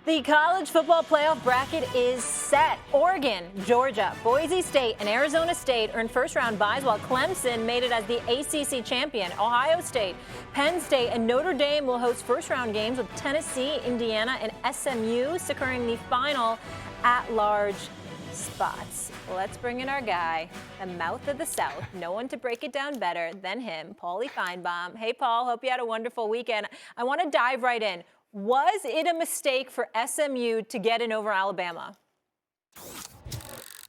The college football playoff bracket is set. Oregon, Georgia, Boise State, and Arizona State earned first-round byes, while Clemson made it as the ACC champion. Ohio State, Penn State, and Notre Dame will host first-round games, with Tennessee, Indiana, and SMU securing the final at-large spots. Let's bring in our guy, the mouth of the South. No one to break it down better than him, Paulie Finebaum. Hey, Paul, hope you had a wonderful weekend. I want to dive right in. Was it a mistake for SMU to get in over Alabama?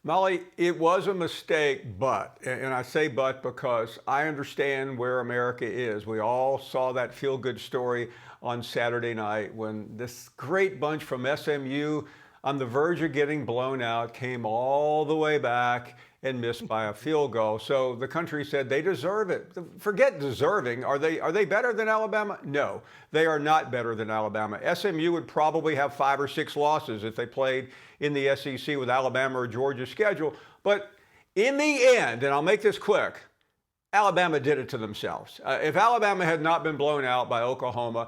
Molly, it was a mistake, but, and I say but because I understand where America is. We all saw that feel-good story on Saturday night when this great bunch from SMU, on the verge of getting blown out, came all the way back and missed by a field goal. So the country said they deserve it. Forget deserving. Are they better than Alabama? No, they are not better than Alabama. SMU would probably have 5 or 6 losses if they played in the SEC with Alabama or Georgia's schedule. But in the end, and I'll make this quick, Alabama did it to themselves. If Alabama had not been blown out by Oklahoma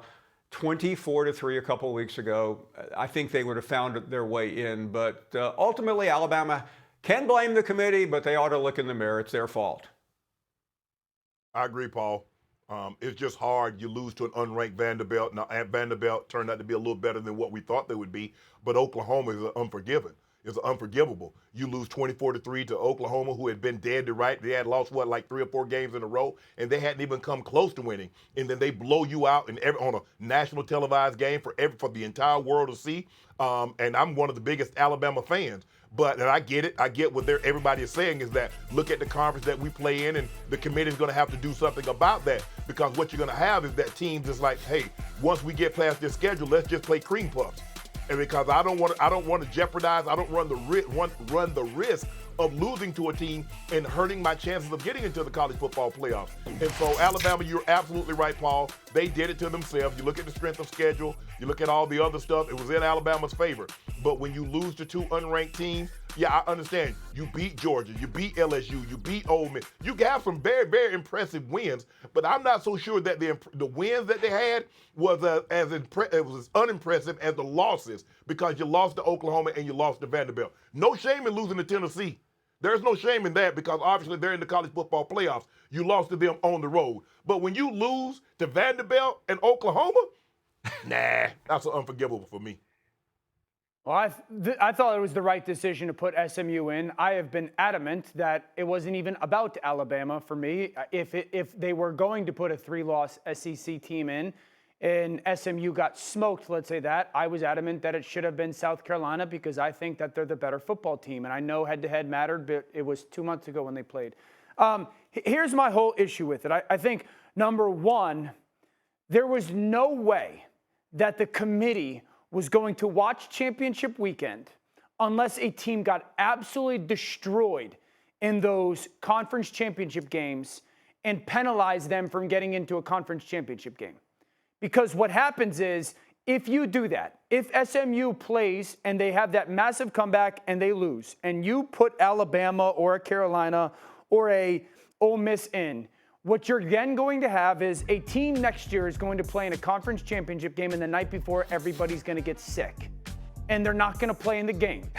24-3 a couple of weeks ago, I think they would have found their way in. But ultimately, Alabama can blame the committee, but they ought to look in the mirror. It's their fault. I agree, Paul. It's just hard. You lose to an unranked Vanderbilt. Now, Vanderbilt turned out to be a little better than what we thought they would be, but Oklahoma is unforgivable. You lose 24-3 to Oklahoma, who had been dead to right. They had lost, like 3 or 4 games in a row, and they hadn't even come close to winning. And then they blow you out on a national televised game for the entire world to see. And I'm one of the biggest Alabama fans. But and I get it. I get what everybody is saying is that look at the conference that we play in, and the committee is going to have to do something about that, because what you're going to have is that teams is like, hey, once we get past this schedule, let's just play cream puffs. And because I don't want to jeopardize, I don't run the risk of losing to a team and hurting my chances of getting into the college football playoffs. And so Alabama, you're absolutely right, Paul. They did it to themselves. You look at the strength of schedule, you look at all the other stuff, it was in Alabama's favor. But when you lose to 2 unranked teams, yeah, I understand. You beat Georgia, you beat LSU, you beat Ole Miss. You got some very, very impressive wins, but I'm not so sure that the wins that they had was as unimpressive as the losses, because you lost to Oklahoma and you lost to Vanderbilt. No shame in losing to Tennessee. There's no shame in that, because obviously they're in the college football playoffs. You lost to them on the road. But when you lose to Vanderbilt and Oklahoma, nah, that's unforgivable for me. Well, I thought it was the right decision to put SMU in. I have been adamant that it wasn't even about Alabama for me. If they were going to put a 3-loss SEC team in and SMU got smoked, let's say that, I was adamant that it should have been South Carolina, because I think that they're the better football team. And I know head-to-head mattered, but it was 2 months ago when they played. Here's my whole issue with it. I think, number one, there was no way that the committee was going to watch championship weekend unless a team got absolutely destroyed in those conference championship games and penalize them from getting into a conference championship game. Because what happens is, if you do that, if SMU plays and they have that massive comeback and they lose, and you put Alabama or a Carolina or a Ole Miss in, what you're then going to have is a team next year is going to play in a conference championship game, and the night before, everybody's going to get sick. And they're not going to play in the game.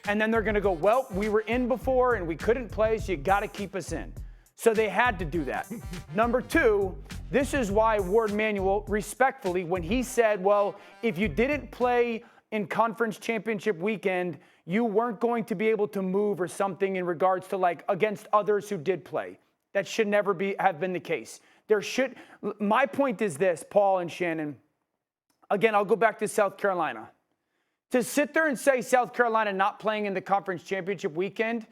And then they're going to go, well, we were in before and we couldn't play, so you got to keep us in. So they had to do that. Number two, this is why Ward Manuel, respectfully, when he said, well, if you didn't play in conference championship weekend, you weren't going to be able to move or something in regards to against others who did play. That should never have been the case. My point is this, Paul and Shannon. Again, I'll go back to South Carolina. To sit there and say South Carolina not playing in the conference championship weekend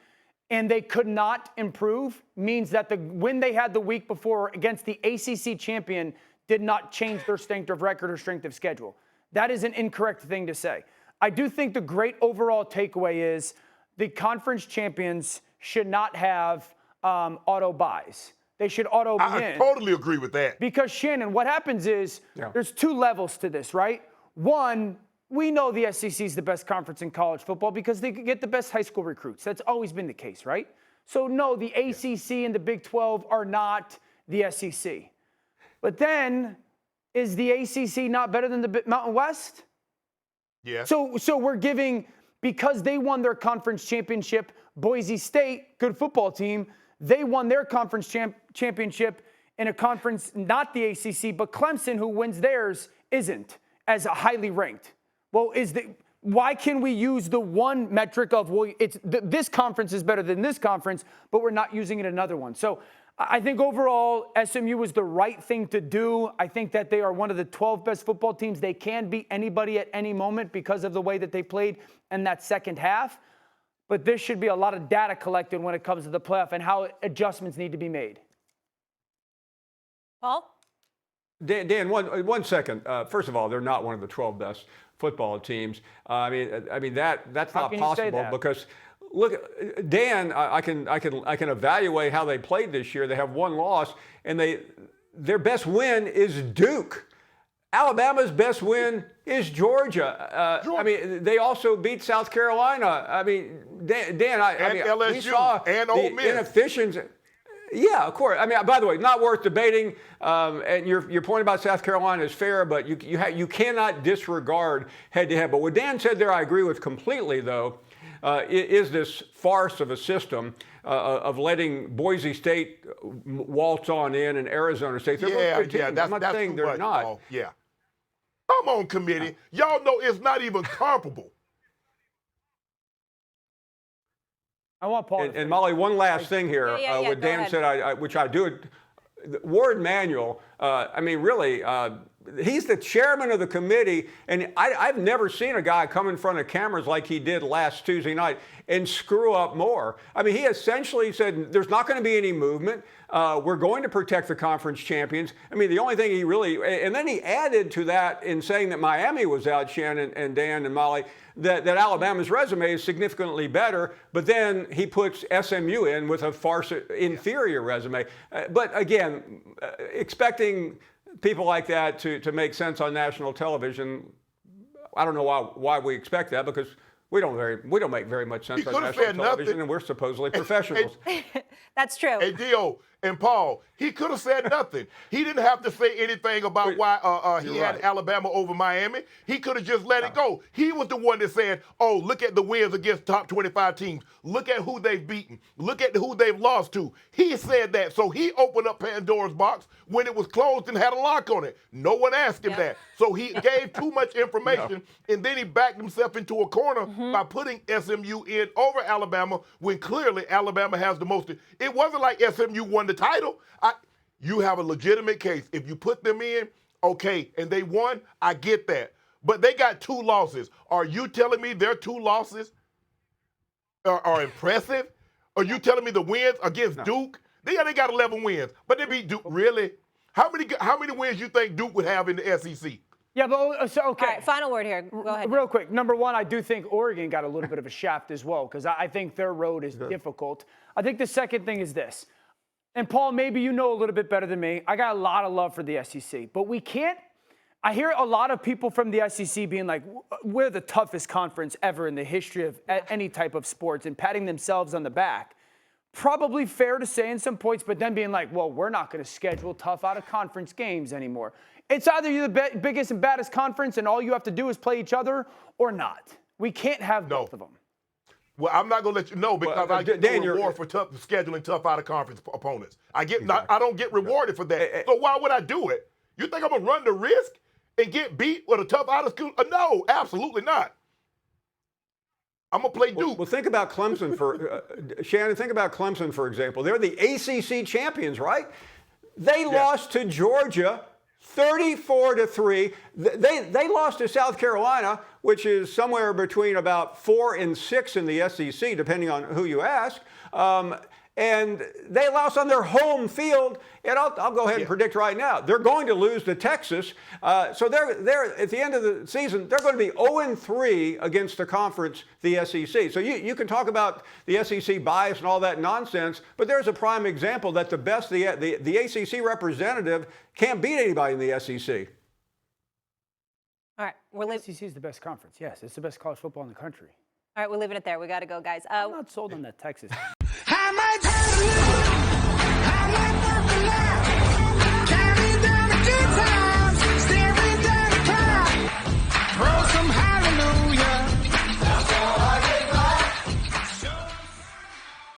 and they could not improve means that the win they had the week before against the ACC champion did not change their strength of record or strength of schedule. That is an incorrect thing to say. I do think the great overall takeaway is the conference champions should not have auto buys. They should auto be in. I totally agree with that. Because, Shannon, what happens is there's 2 levels to this, right? One, we know the SEC is the best conference in college football because they get the best high school recruits. That's always been the case, right? So, no, the ACC and the Big 12 are not the SEC. But then, is the ACC not better than the Mountain West? Yeah. So we're giving, because they won their conference championship, Boise State, good football team, they won their conference championship in a conference, not the ACC, but Clemson, who wins theirs, isn't as highly ranked. Well, why can we use the one metric of, well, this conference is better than this conference, but we're not using it in another one? So I think overall, SMU was the right thing to do. I think that they are one of the 12 best football teams. They can beat anybody at any moment because of the way that they played in that second half. But there should be a lot of data collected when it comes to the playoff and how adjustments need to be made. Paul? Dan, one second. First of all, they're not one of the 12 best football teams. I mean that's How not can you say possible that? because look, Dan, I can evaluate how they played this year. They have one loss, and their best win is Duke. Alabama's best win is Georgia. I mean, they also beat South Carolina. I mean, Dan, LSU, we saw and the Ole Miss. inefficiency. Yeah, of course. I mean, by the way, not worth debating. And your point about South Carolina is fair, but you cannot disregard head-to-head. But what Dan said there, I agree with completely, though, is this farce of a system of letting Boise State waltz on in and Arizona State. They're both good teams. I'm not saying too they're much, not. Paul. Yeah. Come on, committee. Y'all know it's not even comparable. I want Paul. And Molly, one last thing here. Yeah, What go Dan ahead. said, which I do. Ward Manuel, I mean, really, he's the chairman of the committee, and I've never seen a guy come in front of cameras like he did last Tuesday night and screw up more. I mean, he essentially said there's not going to be any movement. We're going to protect the conference champions. I mean, the only thing he really, and then he added to that in saying that Miami was out, Shannon and Dan and Molly, that Alabama's resume is significantly better, but then he puts SMU in with a far inferior resume. But again, expecting people like that to make sense on national television, I don't know why we expect that, because we don't make very much sense on national television, and we're supposedly professionals. That's true. Hey, Dio and Paul, he could have said nothing. He didn't have to say anything about why he had Alabama over Miami. He could have just let it go. He was the one that said, oh, look at the wins against top 25 teams. Look at who they've beaten. Look at who they've lost to. He said that. So he opened up Pandora's box when it was closed and had a lock on it. No one asked him that. So he gave too much information, and then he backed himself into a corner by putting SMU in over Alabama when clearly Alabama has the most. It wasn't like SMU won the title. You have a legitimate case. If you put them in, okay, and they won, I get that. But they got 2 losses. Are you telling me their 2 losses are impressive? Are you telling me the wins against Duke? They got 11 wins, but they beat Duke. Really? How many wins you think Duke would have in the SEC? Yeah, but so, okay. All right, final word here. Go ahead. Real quick. Number one, I do think Oregon got a little bit of a shaft as well, because I think their road is difficult. I think the second thing is this. And Paul, maybe you know a little bit better than me. I got a lot of love for the SEC, but we can't. I hear a lot of people from the SEC being like, we're the toughest conference ever in the history of any type of sports, and patting themselves on the back. Probably fair to say in some points, but then being like, well, we're not going to schedule tough out-of-conference games anymore. It's either you're the biggest and baddest conference and all you have to do is play each other, or not. We can't have both of them. Well, I'm not going to let you know, because I get no reward for scheduling tough out-of-conference opponents. I don't get rewarded for that. So why would I do it? You think I'm going to run the risk and get beat with a tough out-of-school? No, absolutely not. I'm going to play Duke. Well, think about Clemson for Shannon. Think about Clemson, for example. They're the ACC champions, right? They lost to Georgia 34-3. They lost to South Carolina, which is somewhere between about 4 and 6 in the SEC, depending on who you ask. And they lost on their home field. And I'll go ahead and predict right now, they're going to lose to Texas. So they're at the end of the season, they're going to be 0-3 against the conference, the SEC. So you can talk about the SEC bias and all that nonsense, but there's a prime example that the best, the ACC representative can't beat anybody in the SEC. All right, SEC is the best conference. Yes, it's the best college football in the country. All right, we're leaving it there. We got to go, guys. I'm not sold on that Texas.